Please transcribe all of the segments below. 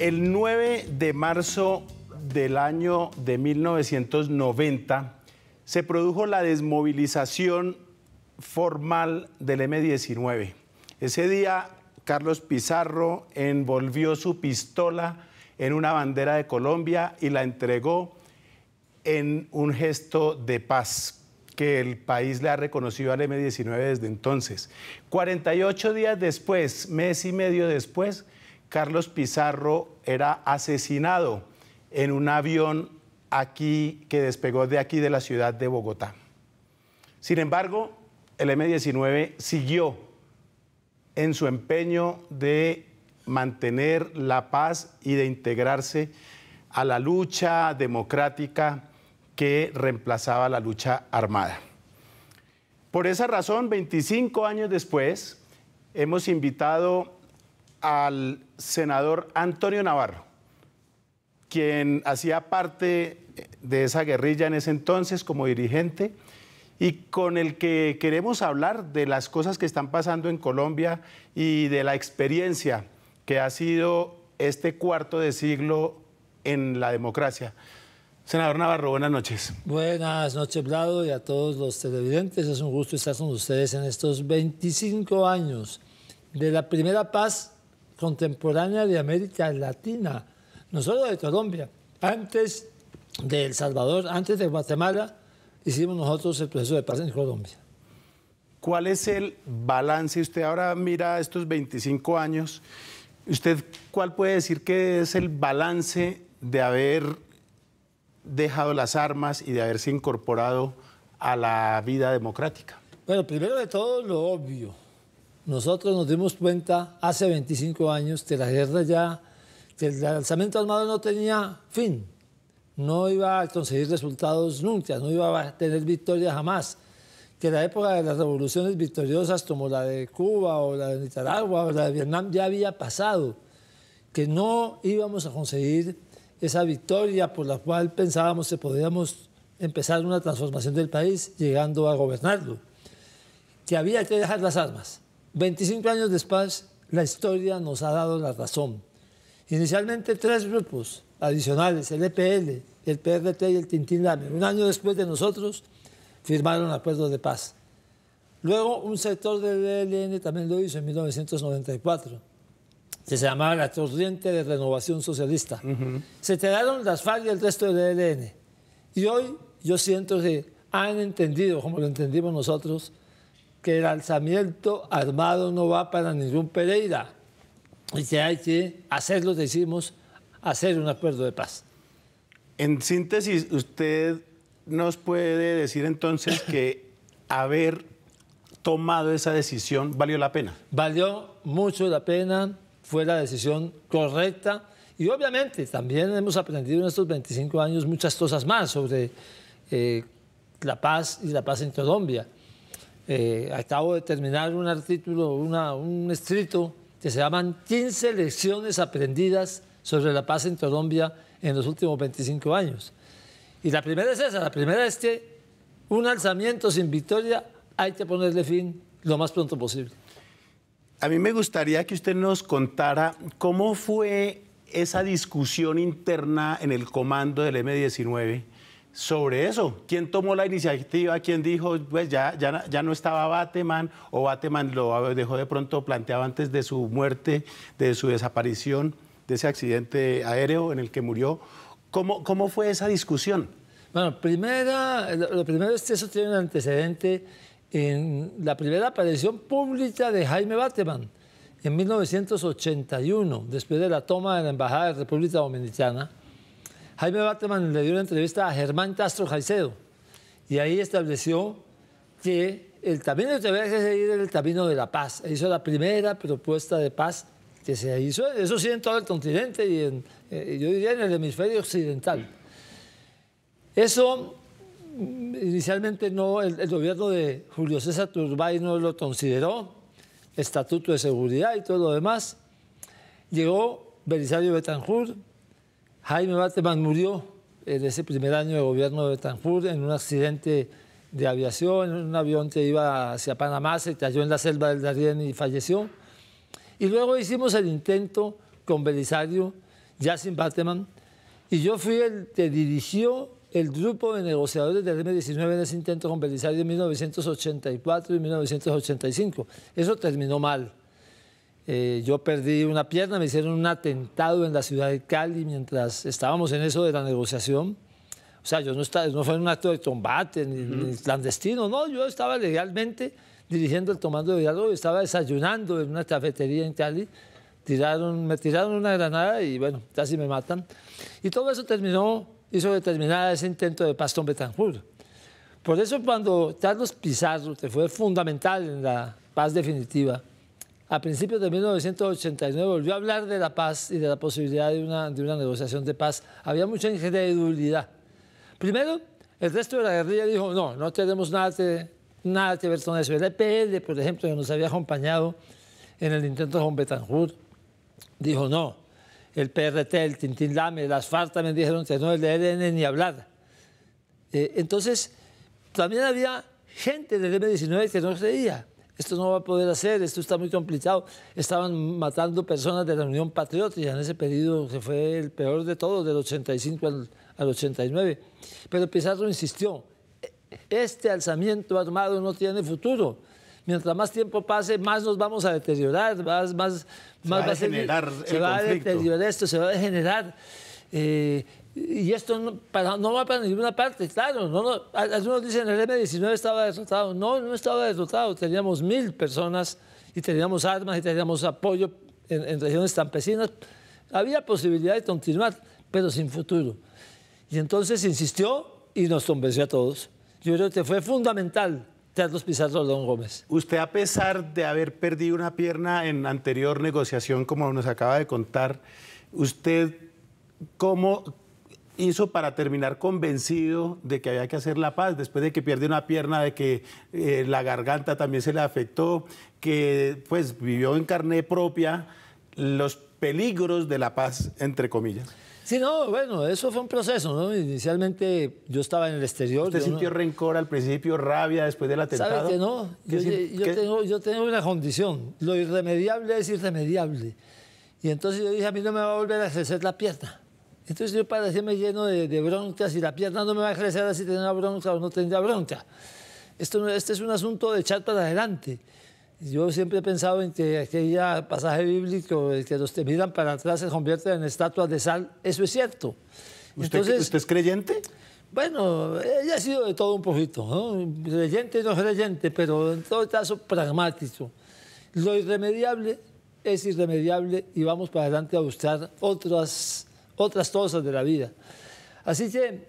El 9 de marzo del año de 1990 se produjo la desmovilización formal del M-19. Ese día, Carlos Pizarro envolvió su pistola en una bandera de Colombia y la entregó en un gesto de paz que el país le ha reconocido al M-19 desde entonces. 48 días después, mes y medio después, Carlos Pizarro era asesinado en un avión que despegó de aquí, de la ciudad de Bogotá. Sin embargo, el M-19 siguió en su empeño de mantener la paz y de integrarse a la lucha democrática que reemplazaba la lucha armada. Por esa razón, 25 años después, hemos invitado al senador Antonio Navarro, quien hacía parte de esa guerrilla en ese entonces como dirigente y con el que queremos hablar de las cosas que están pasando en Colombia y de la experiencia que ha sido este cuarto de siglo en la democracia. Senador Navarro, buenas noches. Buenas noches, Vlado, y a todos los televidentes. Es un gusto estar con ustedes en estos 25 años de la primera paz contemporánea de América Latina, no solo de Colombia. Antes de El Salvador, antes de Guatemala, hicimos nosotros el proceso de paz en Colombia. ¿Cuál es el balance? Usted ahora mira estos 25 años. ¿Usted cuál puede decir que es el balance de haber dejado las armas y de haberse incorporado a la vida democrática? Bueno, primero de todo, lo obvio. Nosotros nos dimos cuenta hace 25 años que la guerra ya, que el alzamiento armado no tenía fin. No iba a conseguir resultados nunca, no iba a tener victoria jamás. Que la época de las revoluciones victoriosas como la de Cuba o la de Nicaragua o la de Vietnam ya había pasado. Que no íbamos a conseguir esa victoria por la cual pensábamos que podíamos empezar una transformación del país llegando a gobernarlo. Que había que dejar las armas. 25 años después, la historia nos ha dado la razón. Inicialmente 3 grupos adicionales, el EPL, el PRT y el Tintín Lamer, un año después de nosotros, firmaron acuerdos de paz. Luego un sector del ELN también lo hizo en 1994, que se llamaba la Corriente de Renovación Socialista. Se quedaron las FARC y el resto del ELN. Y hoy yo siento que han entendido, como lo entendimos nosotros, que el alzamiento armado no va para ningún Pereira y que hay que hacer lo que hicimos, hacer un acuerdo de paz. En síntesis, ¿usted nos puede decir entonces que haber tomado esa decisión valió la pena? Valió mucho la pena, fue la decisión correcta y obviamente también hemos aprendido en estos 25 años muchas cosas más sobre la paz y la paz en Colombia. Acabo de terminar un artículo, un escrito que se llaman 15 lecciones aprendidas sobre la paz en Colombia en los últimos 25 años. Y la primera es esa, la primera es que un alzamiento sin victoria hay que ponerle fin lo más pronto posible. A mí me gustaría que usted nos contara cómo fue esa discusión interna en el comando del M-19 sobre eso. ¿Quién tomó la iniciativa? ¿Quién dijo, pues ya no estaba Bateman, o Bateman lo dejó de pronto planteado antes de su muerte, de su desaparición, de ese accidente aéreo en el que murió? ¿Cómo fue esa discusión? Bueno, lo primero es que eso tiene un antecedente en la primera aparición pública de Jaime Bateman en 1981, después de la toma de la Embajada de República Dominicana. Jaime Bateman le dio una entrevista a Germán Castro Caicedo y ahí estableció que el camino que había que seguir era el camino de la paz. Hizo la primera propuesta de paz que se hizo, eso sí, en todo el continente y yo diría en el hemisferio occidental. Eso inicialmente no, el gobierno de Julio César Turbay no lo consideró, estatuto de seguridad y todo lo demás. Llegó Belisario Betancourt. Jaime Bateman murió en ese primer año de gobierno de Betancourt en un accidente de aviación, en un avión que iba hacia Panamá, se cayó en la selva del Darién y falleció. Y luego hicimos el intento con Belisario Yacine Bateman, y yo fui el que dirigió el grupo de negociadores del M-19 en ese intento con Belisario en 1984 y 1985. Eso terminó mal. Yo perdí una pierna, me hicieron un atentado en la ciudad de Cali mientras estábamos en eso de la negociación. O sea, yo no fue un acto de combate ni clandestino, no, yo estaba legalmente dirigiendo el comando de diálogo y estaba desayunando en una cafetería en Cali. Me tiraron una granada y bueno, casi me matan. Y todo eso hizo determinada ese intento de paz con Betancourt. Por eso cuando Carlos Pizarro, que fue fundamental en la paz definitiva, a principios de 1989 volvió a hablar de la paz y de la posibilidad de una negociación de paz, había mucha incredulidad. Primero, el resto de la guerrilla dijo, no tenemos nada que ver con eso. El EPL, por ejemplo, que nos había acompañado en el intento con Betancourt, dijo no. El PRT, el Tintín Lame, las FARC también dijeron que no, el ELN ni hablar. Entonces, también había gente del M-19 que no creía. Esto no va a poder hacer, esto está muy complicado. Estaban matando personas de la Unión Patriótica en ese periodo que fue el peor de todos, del 85 al 89. Pero Pizarro insistió, este alzamiento armado no tiene futuro. Mientras más tiempo pase, más nos vamos a deteriorar, más se va a deteriorar esto, se va a degenerar. Y esto no va para ninguna parte, claro. Algunos dicen el M-19 estaba derrotado. No estaba derrotado. Teníamos 1000 personas y teníamos armas y teníamos apoyo en regiones campesinas. Había posibilidad de continuar, pero sin futuro. Y entonces insistió y nos convenció a todos. Yo creo que fue fundamental Carlos Pizarro León Gómez. Usted, a pesar de haber perdido una pierna en anterior negociación, como nos acaba de contar, ¿usted cómo hizo para terminar convencido de que había que hacer la paz, después de que pierde una pierna, de que la garganta también se le afectó, que pues vivió en carne propia los peligros de la paz, entre comillas? Sí, no, bueno, eso fue un proceso, ¿no? Inicialmente yo estaba en el exterior. ¿Usted sintió rencor al principio, rabia después del atentado? ¿Sabe que no? Yo tengo una condición. Lo irremediable es irremediable. Y entonces yo dije, a mí no me va a volver a crecer la pierna. Entonces yo parecía lleno de broncas y la pierna no me va a crecer así tendrá bronca o no tendrá bronca. Este es un asunto de echar para adelante. Yo siempre he pensado en que aquel pasaje bíblico, que los que miran para atrás se convierten en estatuas de sal, eso es cierto. ¿Usted es creyente? Bueno, ella ha sido de todo un poquito, ¿no? Creyente y no creyente, pero en todo caso pragmático. Lo irremediable es irremediable y vamos para adelante a buscar otras cosas de la vida. Así que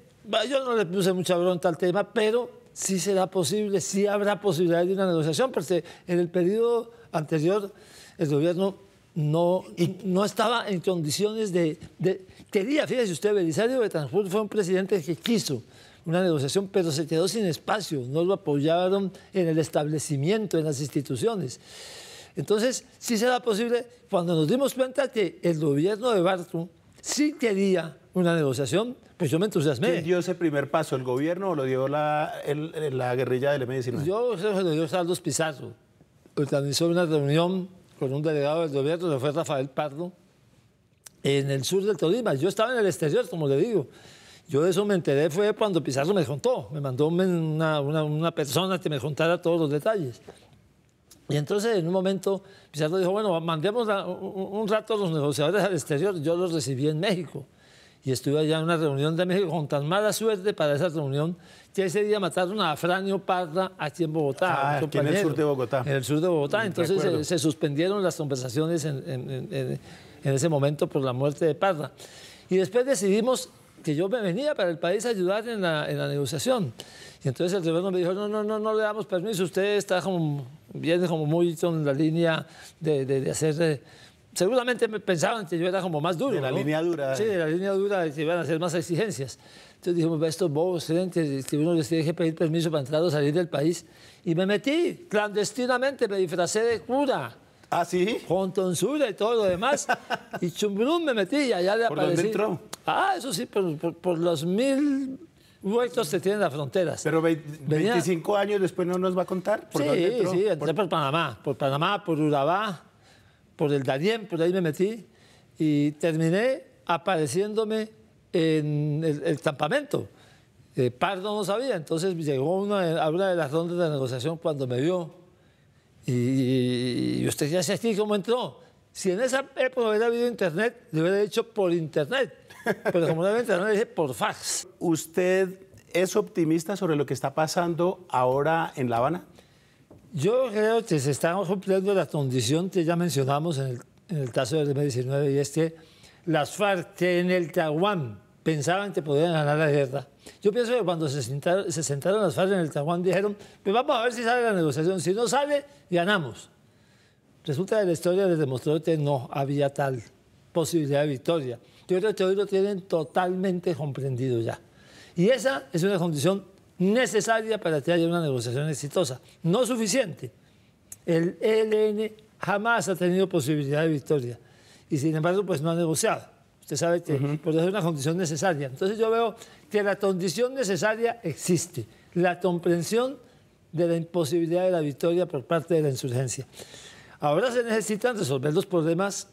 yo no le puse mucha bronca al tema, pero sí será posible, sí habrá posibilidad de una negociación, porque en el periodo anterior el gobierno no estaba en condiciones quería, fíjese usted, Belisario Betancourt fue un presidente que quiso una negociación, pero se quedó sin espacio, no lo apoyaron en el establecimiento, en las instituciones. Entonces, sí será posible, cuando nos dimos cuenta que el gobierno de Bartun sí quería una negociación, pues yo me entusiasmé. ¿Quién dio ese primer paso, el gobierno o lo dio la guerrilla del M-19? Yo creo que lo dio Carlos Pizarro. Organizó una reunión con un delegado del gobierno, que fue Rafael Pardo, en el sur del Tolima. Yo estaba en el exterior, como le digo. Yo de eso me enteré fue cuando Pizarro me contó. Me mandó una persona que me contara todos los detalles. Y entonces, en un momento, Pizarro dijo, bueno, mandemos un rato a los negociadores al exterior. Yo los recibí en México. Y estuve allá en una reunión de México con tan mala suerte para esa reunión que ese día mataron a Afranio Parra aquí en Bogotá. Aquí en el sur de Bogotá. En el sur de Bogotá. Entonces se suspendieron las conversaciones en ese momento por la muerte de Parra. Y después decidimos que yo me venía para el país a ayudar en la negociación. Y entonces el gobierno me dijo, no le damos permiso, usted viene como muy en la línea de hacer... Seguramente me pensaban que yo era como más duro. De la línea dura. Sí, de la línea dura, que iban a hacer más exigencias. Entonces dijimos, estos bobos, que uno les tiene que pedir permiso para entrar o salir del país. Y me metí clandestinamente, me disfracé de cura. ¿Ah, sí? Con tonsura y todo lo demás. Y chumbrún me metí y allá le aparecí. ¿Por dónde entró? Ah, eso sí, por los 1000 huecos que tienen las fronteras. Pero 25 años después no nos va a contar. ¿Por dónde entró? Sí, entré por Panamá, por Urabá, por el Darién, por ahí me metí y terminé apareciéndome en el campamento. Pardo no sabía, entonces llegó a una de las rondas de negociación cuando me vio. Y usted ya sé aquí cómo entró. Si en esa época hubiera habido internet, le hubiera dicho por internet. Pero como no había internet, le dije por fax. ¿Usted es optimista sobre lo que está pasando ahora en La Habana? Yo creo que se está cumpliendo la condición que ya mencionamos en el caso del M-19, y es que las FARC, que en el Caguán pensaban que podían ganar la guerra. Yo pienso que cuando se sentaron las FARC en el Caguán dijeron, pues vamos a ver si sale la negociación. Si no sale, ganamos. Resulta que la historia les demostró que no había tal posibilidad de victoria. Yo creo que hoy lo tienen totalmente comprendido ya. Y esa es una condición necesaria para que haya una negociación exitosa. No suficiente. El ELN jamás ha tenido posibilidad de victoria y sin embargo pues no ha negociado. Usted sabe que pues, es una condición necesaria. Entonces yo veo que la condición necesaria existe, la comprensión de la imposibilidad de la victoria por parte de la insurgencia. Ahora se necesitan resolver los problemas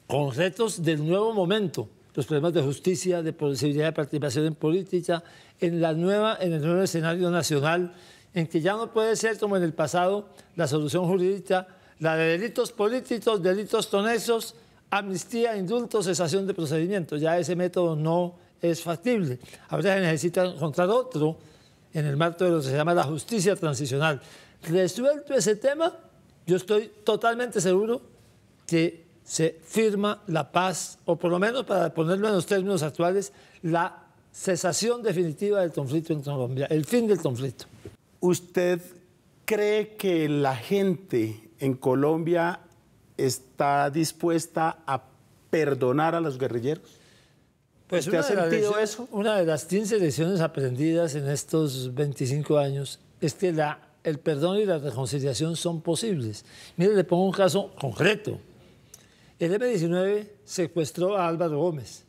concretos del nuevo momento, los problemas de justicia, de posibilidad de participación en política, en el nuevo escenario nacional, en que ya no puede ser como en el pasado la solución jurídica, la de delitos políticos, delitos conexos, amnistía, indulto, cesación de procedimientos. Ya ese método no es factible. Ahora se necesita encontrar otro en el marco de lo que se llama la justicia transicional. Resuelto ese tema, yo estoy totalmente seguro que se firma la paz, o por lo menos, para ponerlo en los términos actuales, la cesación definitiva del conflicto en Colombia, el fin del conflicto. ¿Usted cree que la gente en Colombia está dispuesta a perdonar a los guerrilleros? Pues ¿Usted ha sentido eso? Una de las 15 lecciones aprendidas en estos 25 años es que el perdón y la reconciliación son posibles. Mire, le pongo un caso concreto. El M-19 secuestró a Álvaro Gómez.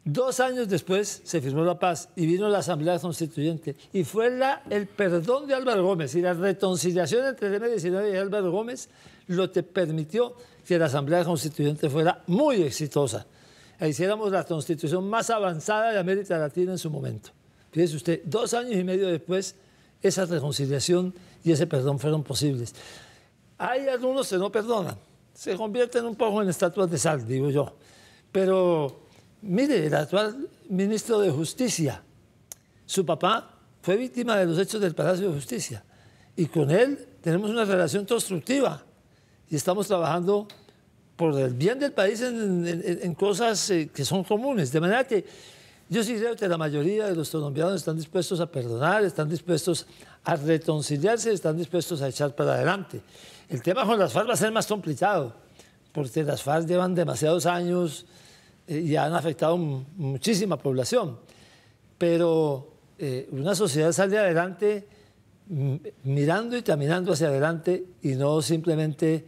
2 años después se firmó la paz y vino la Asamblea Constituyente. Y fue el perdón de Álvaro Gómez y la reconciliación entre el M-19 y Álvaro Gómez lo que permitió que la Asamblea Constituyente fuera muy exitosa. E hiciéramos la constitución más avanzada de América Latina en su momento. Fíjese usted, 2 años y medio después, esa reconciliación y ese perdón fueron posibles. Hay algunos que no perdonan. Se convierten un poco en estatuas de sal, digo yo. Pero mire, el actual ministro de Justicia, su papá fue víctima de los hechos del Palacio de Justicia. Y con él tenemos una relación constructiva. Y estamos trabajando por el bien del país en cosas que son comunes. De manera que yo sí creo que la mayoría de los colombianos están dispuestos a perdonar, están dispuestos a reconciliarse, están dispuestos a echar para adelante. El tema con las FARC va a ser más complicado, porque las FARC llevan demasiados años y han afectado muchísima población. Pero una sociedad sale adelante mirando y caminando hacia adelante y no simplemente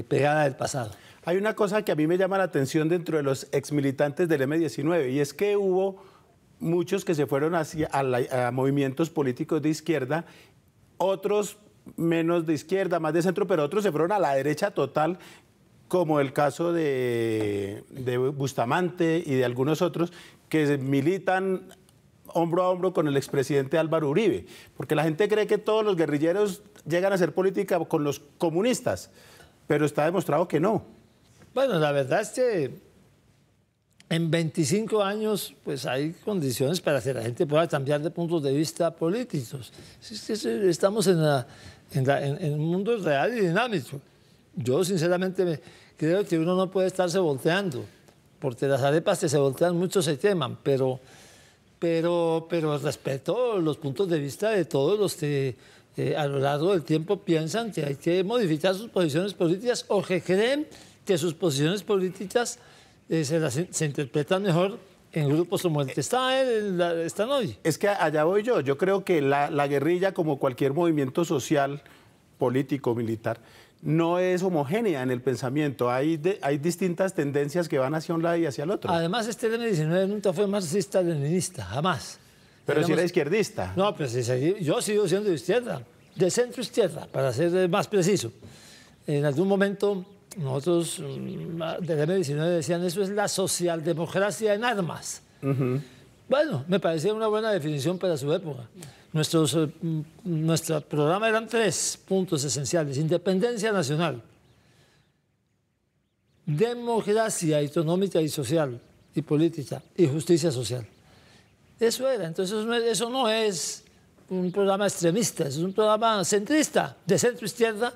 pegada del pasado. Hay una cosa que a mí me llama la atención dentro de los exmilitantes del M-19 y es que hubo muchos que se fueron a movimientos políticos de izquierda, otros menos de izquierda, más de centro, pero otros se fueron a la derecha total, como el caso de Bustamante y de algunos otros que militan hombro a hombro con el expresidente Álvaro Uribe, porque la gente cree que todos los guerrilleros llegan a hacer política con los comunistas, pero está demostrado que no. Bueno, la verdad es que en 25 años pues hay condiciones para que la gente pueda cambiar de puntos de vista políticos. Es que estamos en un mundo real y dinámico. Yo sinceramente creo que uno no puede estarse volteando, porque las arepas que se voltean mucho se queman, pero respeto los puntos de vista de todos los que a lo largo del tiempo piensan que hay que modificar sus posiciones políticas o que creen que sus posiciones políticas se interpretan mejor en grupos como el que están hoy. Es que allá voy yo. Yo creo que la guerrilla, como cualquier movimiento social, político, militar, no es homogénea en el pensamiento. Hay distintas tendencias que van hacia un lado y hacia el otro. Además, este M-19 nunca fue marxista-leninista, jamás. Pero si era izquierdista. No, pues yo sigo siendo de izquierda, de centro izquierda, para ser más preciso. En algún momento nosotros del M-19 decían, eso es la socialdemocracia en armas. Bueno, me parecía una buena definición para su época. Nuestro programa eran 3 puntos esenciales: independencia nacional, democracia autonómica y social y política, y justicia social. Eso era. Entonces eso no es un programa extremista, es un programa centrista, de centro izquierda,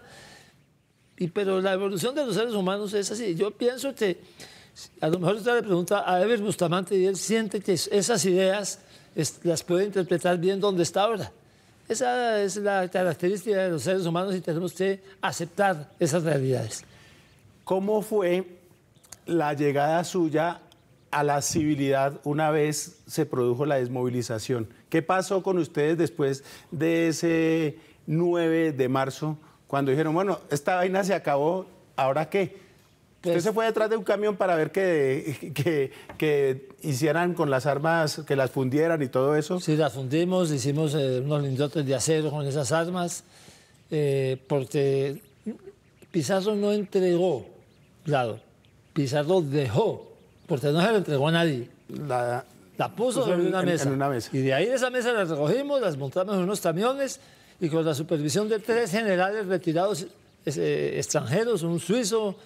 pero la evolución de los seres humanos es así. Yo pienso que a lo mejor usted le pregunta a Eber Bustamante y él siente que esas ideas las puede interpretar bien donde está ahora. Esa es la característica de los seres humanos y tenemos que aceptar esas realidades. ¿Cómo fue la llegada suya a la civilidad una vez se produjo la desmovilización? ¿Qué pasó con ustedes después de ese 9 de marzo, cuando dijeron, bueno, esta vaina se acabó, ¿ahora qué? Usted se fue detrás de un camión para ver que hicieran con las armas, que las fundieran y todo eso. Sí, las fundimos, hicimos unos lingotes de acero con esas armas, porque Pizarro no entregó, claro, Pizarro dejó, porque no se lo entregó a nadie. La puso sobre una mesa. En una mesa. Y de ahí de esa mesa las recogimos, las montamos en unos camiones y con la supervisión de 3 generales retirados extranjeros, un suizo,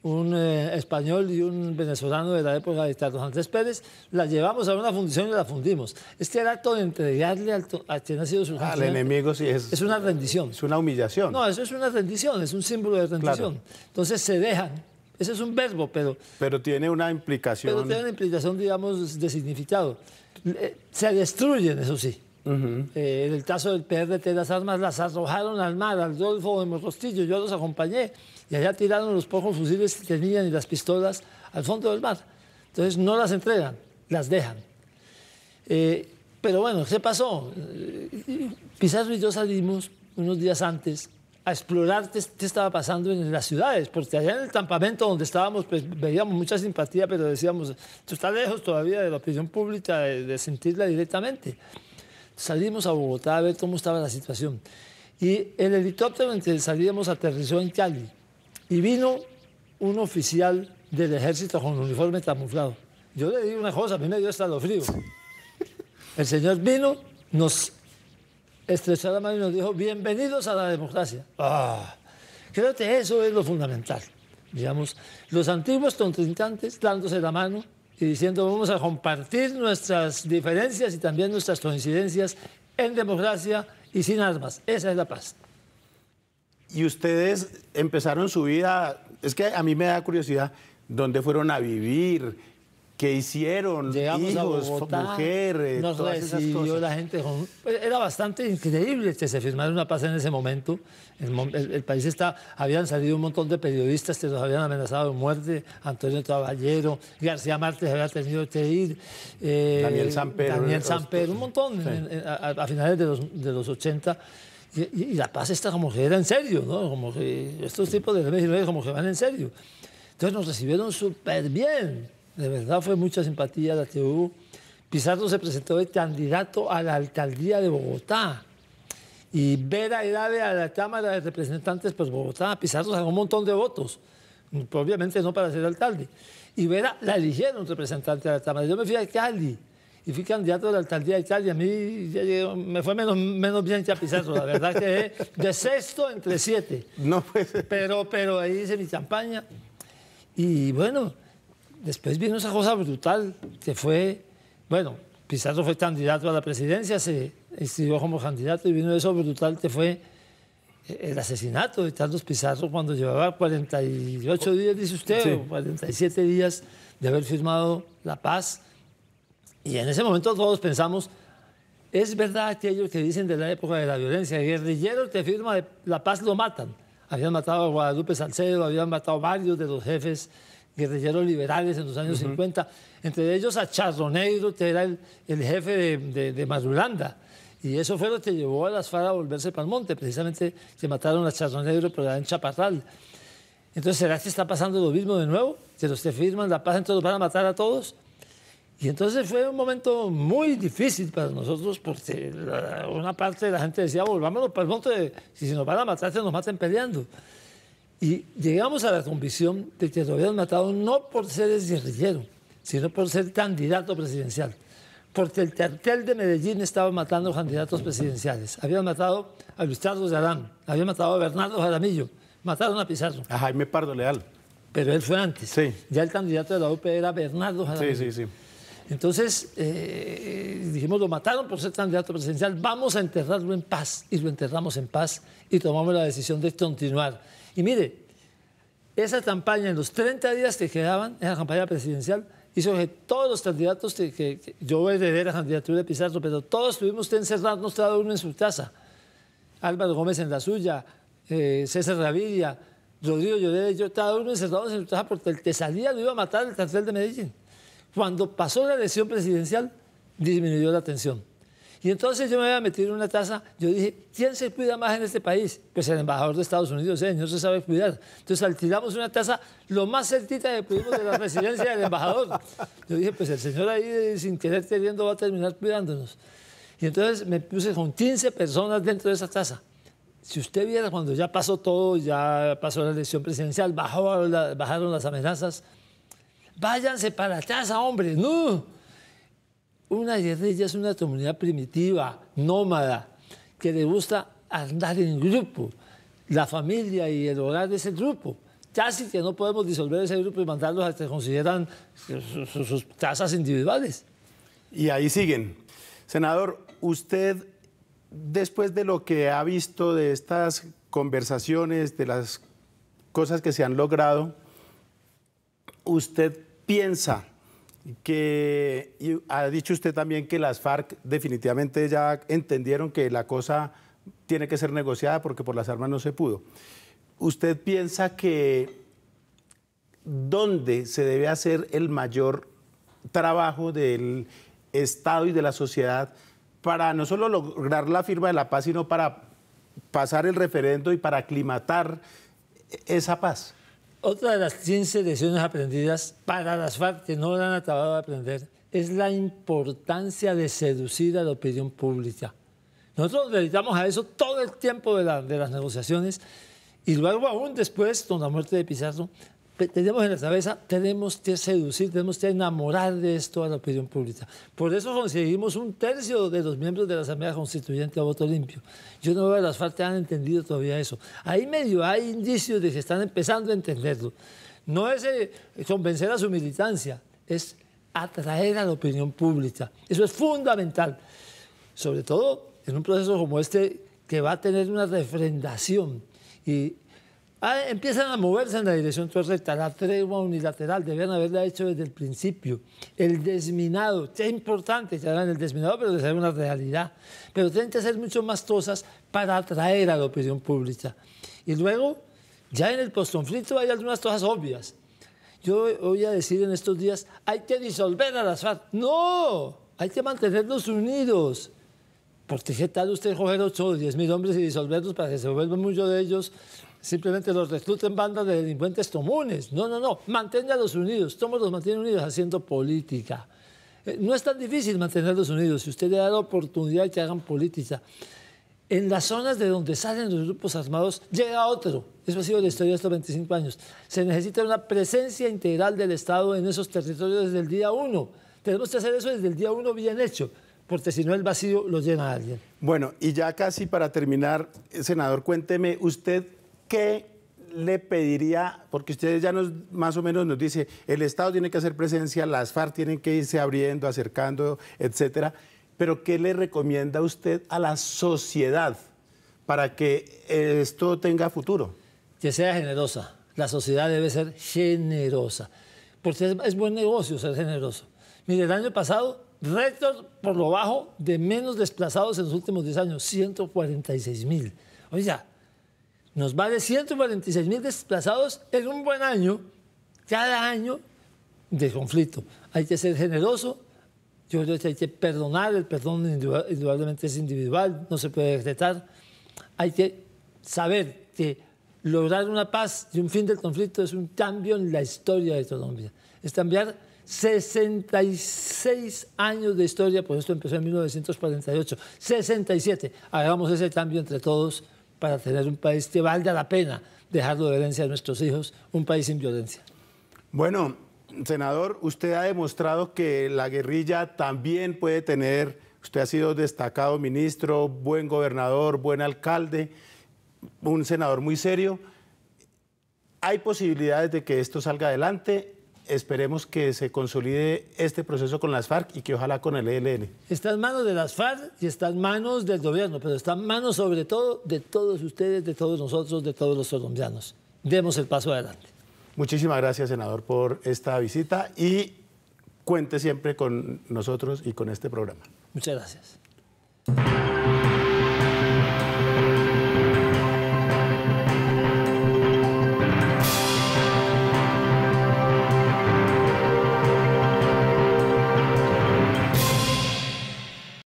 un español y un venezolano de la época de Carlos Andrés Pérez, la llevamos a una fundición y la fundimos. Este acto de entregarle a quien ha sido su al enemigo, sí, es una rendición. Es una humillación. No, eso es una rendición, es un símbolo de rendición. Claro. Entonces se dejan. Ese es un verbo, pero tiene una implicación. Pero tiene una implicación, digamos, de significado. Se destruyen, eso sí. En el caso del PRT, las armas las arrojaron al mar, al Golfo de Morrostillo. Yo los acompañé y allá tiraron los pocos fusiles que tenían y las pistolas al fondo del mar. Entonces no las entregan, las dejan. Pero bueno, ¿qué pasó? Pizarro y yo salimos unos días antes a explorar qué estaba pasando en las ciudades, porque allá en el campamento donde estábamos pues, veíamos mucha simpatía, pero decíamos, esto está lejos todavía de la opinión pública, de sentirla directamente. Salimos a Bogotá a ver cómo estaba la situación. Y el helicóptero en que salíamos aterrizó en Cali y vino un oficial del ejército con uniforme camuflado. Yo le digo una cosa, a mí me dio escalofrío. El señor vino, nos estrechó la mano y nos dijo, bienvenidos a la democracia. Creo que eso es lo fundamental. Digamos, los antiguos contrincantes dándose la mano y diciendo vamos a compartir nuestras diferencias y también nuestras coincidencias en democracia y sin armas. Esa es la paz. Y ustedes empezaron su vida, es que a mí me da curiosidad, ¿dónde fueron a vivir? ¿Qué hicieron? Llegamos hijos, a Bogotá, mujer, nos todas esas recibió cosas. la gente. Era bastante increíble que se firmara una paz en ese momento. El país habían salido un montón de periodistas que los habían amenazado de muerte. Antonio Caballero, García Márquez había tenido que ir. Daniel Samper. Un montón, sí. A finales de los 80. Y la paz está como que era en serio, ¿no? Como que estos tipos de M-19 como que van en serio. Entonces nos recibieron súper bien. De verdad fue mucha simpatía la que hubo. Pizarro se presentó de candidato a la alcaldía de Bogotá. Y Vera Herave a la Cámara de Representantes por Bogotá. Pizarro sacó un montón de votos. Obviamente no para ser alcalde. Y Vera la eligieron representante de la Cámara. Yo me fui a Cali y fui candidato a la alcaldía de Cali. A mí me fue menos bien que a Pizarro. La verdad que de 6º entre 7. No, pues. Pero ahí hice mi campaña. Y bueno, después vino esa cosa brutal que fue, bueno, Pizarro fue candidato a la presidencia, se inscribió como candidato y vino eso brutal que fue el asesinato de Carlos Pizarro cuando llevaba 48 días, dice usted, sí, o 47 días de haber firmado la paz. Y en ese momento todos pensamos, es verdad aquello que dicen de la época de la violencia, el guerrillero que firma la paz lo matan. Habían matado a Guadalupe Salcedo, habían matado a varios de los jefes guerrilleros liberales en los años 50, entre ellos a Charronegro, que era el jefe de Marulanda. Y eso fue lo que llevó a las FARC a volverse para el monte, precisamente que mataron a Charronegro por allá en Chaparral. Entonces, ¿será que está pasando lo mismo de nuevo? Que los que firman la paz, entonces los van a matar a todos. Y entonces fue un momento muy difícil para nosotros, porque una parte de la gente decía, volvámonos para el monte, si nos van a matar, que nos maten peleando. Y llegamos a la convicción de que lo habían matado no por ser guerrillero, sino por ser candidato presidencial. Porque el cartel de Medellín estaba matando candidatos presidenciales. Habían matado a Luis Carlos de Adán, habían matado a Bernardo Jaramillo, mataron a Pizarro. A Jaime Pardo Leal. Pero él fue antes. Sí. Ya el candidato de la UP era Bernardo Jaramillo. Sí, sí, sí. Entonces dijimos, lo mataron por ser candidato presidencial, vamos a enterrarlo en paz. Y lo enterramos en paz y tomamos la decisión de continuar. Y mire, esa campaña, en los 30 días que quedaban, esa campaña presidencial, hizo que todos los candidatos, que yo heredé la candidatura de Pizarro, pero todos tuvimos que encerrarnos cada uno en su casa. Álvaro Gómez en la suya, César Gaviria, Rodrigo Lloreda y yo, cada uno encerrados en su casa porque el que salía lo iba a matar el cartel de Medellín. Cuando pasó la elección presidencial, disminuyó la tensión. Y entonces yo me había metido en una taza, yo dije, ¿quién se cuida más en este país? Pues el embajador de Estados Unidos, no se sabe cuidar. Entonces alquilamos una taza lo más cerquita que pudimos de la residencia del embajador. Yo dije, pues el señor ahí, sin querer queriendo, va a terminar cuidándonos. Y entonces me puse con 15 personas dentro de esa taza. Si usted viera cuando ya pasó todo, ya pasó la elección presidencial, bajaron las amenazas, váyanse para la casa, hombre, no. Una guerrilla es una comunidad primitiva, nómada, que le gusta andar en grupo. La familia y el hogar es el grupo. Casi que no podemos disolver ese grupo y mandarlos a que consideran sus casas individuales. Y ahí siguen. Senador, usted, después de lo que ha visto de estas conversaciones, de las cosas que se han logrado, ¿usted piensa que, y ha dicho usted también que las FARC definitivamente ya entendieron que la cosa tiene que ser negociada porque por las armas no se pudo? ¿Usted piensa que dónde se debe hacer el mayor trabajo del Estado y de la sociedad para no solo lograr la firma de la paz, sino para pasar el referendo y para aclimatar esa paz? Otra de las 15 lecciones aprendidas para las FARC, que no la han acabado de aprender, es la importancia de seducir a la opinión pública. Nosotros dedicamos a eso todo el tiempo de las negociaciones y luego aún después, con la muerte de Pizarro, tenemos en la cabeza, tenemos que seducir, tenemos que enamorar de esto a la opinión pública. Por eso conseguimos 1/3 de los miembros de la Asamblea Constituyente a voto limpio. Yo no veo a las FARC que han entendido todavía eso. Ahí medio hay indicios de que están empezando a entenderlo. No es convencer a su militancia, es atraer a la opinión pública. Eso es fundamental, sobre todo en un proceso como este que va a tener una refrendación y empiezan a moverse en la dirección correcta. La tregua unilateral debían haberla hecho desde el principio. El desminado, es importante que hagan el desminado, pero que sea una realidad. Pero tienen que hacer mucho más cosas para atraer a la opinión pública. Y luego, ya en el postconflicto hay algunas cosas obvias. Yo voy a decir en estos días, hay que disolver a las FARC. ¡No! Hay que mantenerlos unidos. Porque ¿qué tal usted coger 8 o 10 mil hombres y disolverlos para que se vuelvan muchos de ellos? Simplemente los recluten bandas de delincuentes comunes. No, no, no. Manténganlos unidos. ¿Cómo los mantienen unidos? Haciendo política. No es tan difícil mantenerlos unidos si usted le da la oportunidad de que hagan política. En las zonas de donde salen los grupos armados llega otro. Eso ha sido la historia de estos 25 años. Se necesita una presencia integral del Estado en esos territorios desde el día 1. Tenemos que hacer eso desde el día 1 bien hecho, porque si no el vacío lo llena alguien. Bueno, y ya casi para terminar, senador, cuénteme, ¿usted qué le pediría? Porque usted ya más o menos nos dice, el Estado tiene que hacer presencia, las FARC tienen que irse abriendo, acercando, etcétera. Pero ¿qué le recomienda usted a la sociedad para que esto tenga futuro? Que sea generosa. La sociedad debe ser generosa. Porque es buen negocio ser generoso. Mire, el año pasado, récord por lo bajo de menos desplazados en los últimos 10 años, 146.000. Oiga, nos vale 146.000 desplazados en un buen año, cada año de conflicto. Hay que ser generoso. Yo creo que hay que perdonar, el perdón indudablemente es individual, no se puede decretar. Hay que saber que lograr una paz y un fin del conflicto es un cambio en la historia de Colombia. Es cambiar 66 años de historia, por esto empezó en 1948, 67. Hagamos ese cambio entre todos para tener un país que valga la pena dejarlo de herencia a nuestros hijos, un país sin violencia. Bueno, senador, usted ha demostrado que la guerrilla también puede tener, usted ha sido destacado ministro, buen gobernador, buen alcalde, un senador muy serio. Hay posibilidades de que esto salga adelante. Esperemos que se consolide este proceso con las FARC y que ojalá con el ELN. Está en manos de las FARC y está en manos del gobierno, pero está en manos sobre todo de todos ustedes, de todos nosotros, de todos los colombianos. Demos el paso adelante. Muchísimas gracias, senador, por esta visita y cuente siempre con nosotros y con este programa. Muchas gracias.